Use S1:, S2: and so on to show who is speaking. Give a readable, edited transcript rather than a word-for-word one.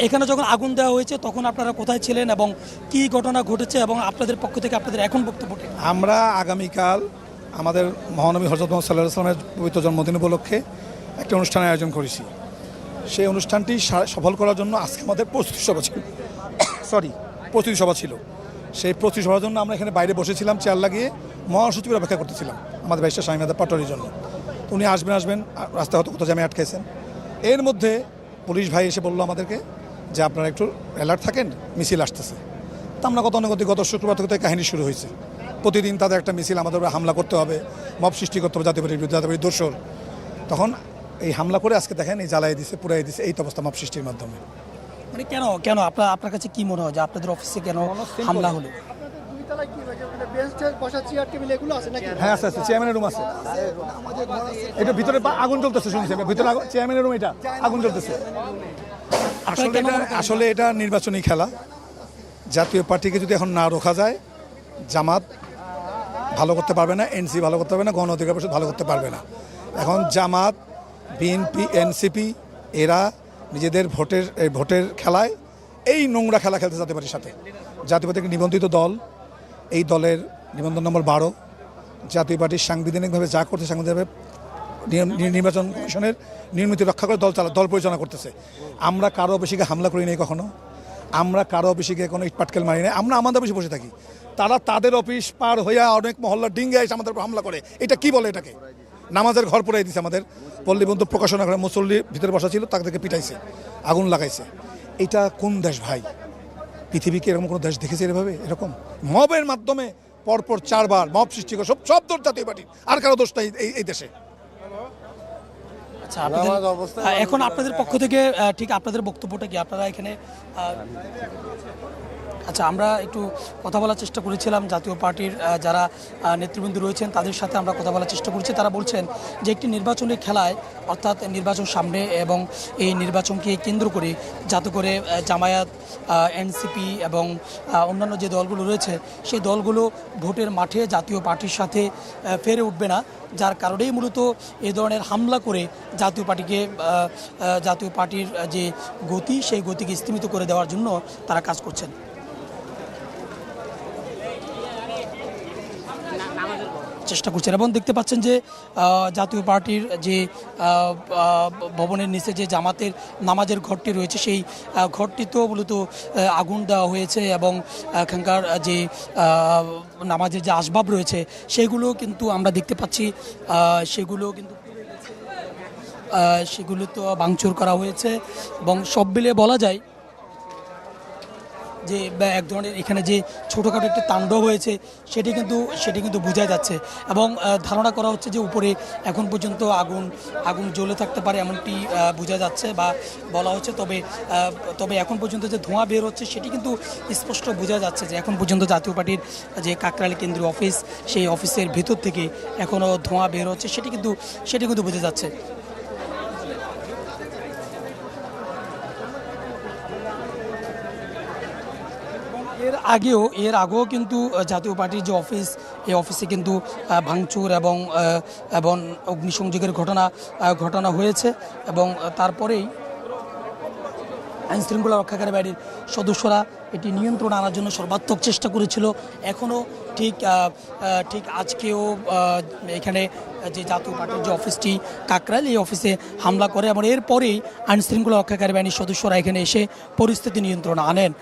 S1: এখানে যখন আগুন দেওয়া হয়েছে তখন আপনারা কোথায় ছিলেন এবং কি ঘটনা ঘটেছে এবং আপনাদের পক্ষ থেকে আপনাদের এখন বক্তব্য কি?
S2: আমরা আগামীকাল আমাদের মহানবী হযরত মুহাম্মদ সাল্লাল্লাহু আলাইহি ওয়াসাল্লামের পবিত্র জন্মদিন উপলক্ষে একটা অনুষ্ঠানের আয়োজন করেছি। সেই অনুষ্ঠানটি সফল করার জন্য আজকে আমাদের প্রস্তুতি সভা ছিল। সেই প্রস্তুতি সভার জন্য আমরা এখানে বাইরে বসেছিলাম চেয়ার লাগিয়ে, মহাসচিবের অপেক্ষা করতেছিলাম আমাদের ব্যারিস্টার শামীম পাটোয়ারির জন্য। উনি আসবেন রাস্তায় হয়তো কোথাও জ্যামে আটকাইছেন। এর মধ্যে পুলিশ ভাই এসে বললো আমাদেরকে যে আপনারা একটু অ্যালার্ট থাকেন, মিছিল আসতেছে। তা আমরা গত শুক্রবার থেকে কাহিনী শুরু হয়েছে। প্রতিদিন তাদের একটা মিছিল, আমাদের উপরে হামলা করতে হবে, মব সৃষ্টি করতে হবে, জাতীয় পার্টির বিরুদ্ধে, জাতীয় পার্টির দোসর। তখন এই হামলা করে আজকে দেখেন এই জ্বালাই দিছে, পুরাই দিছে, এই তো অবস্থা মব সৃষ্টির মাধ্যমে।
S1: মানে কেন আপনার কাছে কি মনে হয় যে আপনাদের অফিসে কেন হামলা হলো?
S2: হ্যাঁ আছে, চেয়ারম্যানের রুম আছে, এটা ভিতরে আগুন জ্বলতেছে, শুনছি ভিতরে চেয়ারম্যানের রুম, এটা আগুন জ্বলতেছে। আসলে এটা নির্বাচনী খেলা। জাতীয় পার্টিকে যদি এখন না রোখা যায়, জামাত ভালো করতে পারবে না, এনসি ভালো করতে পারবে না, গণ অধিকার পরিষদ ভালো করতে পারবে না। এখন জামাত, বিএনপি, এনসিপি এরা নিজেদের ভোটের খেলায় এই নোংরা খেলা খেলতে জাতীয় পার্টির সাথে। জাতীয় পার্টির নিবন্ধিত দল, এই দলের নিবন্ধন নম্বর 12, জাতীয় পার্টির সাংবিধানিকভাবে যা করতে সাংবিধানিকভাবে নির্বাচন কমিশনের নিয়মিত রক্ষা করে দল পরিচালনা করতেছে। আমরা কারো অফিসে হামলা করি নাই কখনো, আমরা কারো অফিসে কোনো ইটপাটকেল মারি নাই, আমরা আমাদের অফিসে বসে থাকি। তারা তাদের অফিস পার হইয়া অনেক মহল্লা ডিঙ্গে এসে আমাদের উপর হামলা করে। এটা কি বলে? এটাকে নামাজের ঘর পড়াই দিছে। আমাদের পল্লীবন্ধু প্রকাশনা করে মুসল্লি ভিতরে বসা ছিল, তাদেরকে পিটাইছে, আগুন লাগাইছে। এটা কোন দেশ ভাই? পৃথিবীকে এরকম কোনো দেশ দেখেছে এরকম মবের মাধ্যমে পরপর 4 বার মব সৃষ্টি করে? সব দোষ জাতীয় পার্টির, আর কারো দোষ নাই এই দেশে।
S1: আচ্ছা, এখন আপনাদের পক্ষ থেকে ঠিক আপনাদের বক্তব্যটা কি? আপনারা এখানে আচ্ছা, আমরা একটু কথা বলার চেষ্টা করেছিলাম জাতীয় পার্টির যারা নেতৃবৃন্দ রয়েছেন তাদের সাথে আমরা কথা বলার চেষ্টা করছি। তারা বলছেন যে একটি নির্বাচনী খেলায়, অর্থাৎ নির্বাচন সামনে এবং এই নির্বাচনকে কেন্দ্র করে যাতে করে জামায়াত, এনসিপি এবং অন্যান্য যে দলগুলো রয়েছে সেই দলগুলো ভোটের মাঠে জাতীয় পার্টির সাথে ফেরে উঠবে না, যার কারণেই মূলত এই ধরনের হামলা করে জাতীয় পার্টির যে গতি সেই গতিকে স্তীমিত করে দেওয়ার জন্য তারা কাজ করছেন। চেষ্টা করছেন এবং দেখতে পাচ্ছেন যে জাতীয় পার্টির যে ভবনের নিচে যে জামাতের নামাজের ঘরটি রয়েছে সেই ঘরটিতেও মূলত আগুন দেওয়া হয়েছে এবং এখানকার যে নামাজের যে আসবাব রয়েছে সেগুলো কিন্তু আমরা দেখতে পাচ্ছি, সেগুলো তো ভাঙচুর করা হয়েছে এবং সব মিলে বলা যায় যে এক ধরনের এখানে যে ছোটোখাটো একটি তাণ্ডব হয়েছে সেটি কিন্তু বোঝা যাচ্ছে এবং ধারণা করা হচ্ছে যে উপরে এখন পর্যন্ত আগুন জ্বলে থাকতে পারে এমনটি বোঝা যাচ্ছে বা বলা হচ্ছে। তবে এখন পর্যন্ত যে ধোঁয়া বের হচ্ছে সেটি কিন্তু স্পষ্ট বোঝা যাচ্ছে যে এখন পর্যন্ত জাতীয় পার্টির যে কাকরাইল কেন্দ্রীয় অফিস সেই অফিসের ভেতর থেকে এখনও ধোঁয়া বের হচ্ছে, সেটি কিন্তু বোঝা যাচ্ছে। এর আগেও কিন্তু জাতীয় পার্টির যে অফিস, এই অফিসে কিন্তু ভাঙচুর এবং অগ্নিসংযোগের ঘটনা হয়েছে এবং তারপরেই আইনশৃঙ্খলা রক্ষাকারী বাহিনীর সদস্যরা এটি নিয়ন্ত্রণ আনার জন্য সর্বাত্মক চেষ্টা করেছিল। এখনও ঠিক আজকেও এখানে যে জাতীয় পার্টির যে অফিসটি কাকরাইল, এই অফিসে হামলা করে এবং এরপরেই আইনশৃঙ্খলা রক্ষাকারী বাহিনীর সদস্যরা এখানে এসে পরিস্থিতি নিয়ন্ত্রণে আনেন।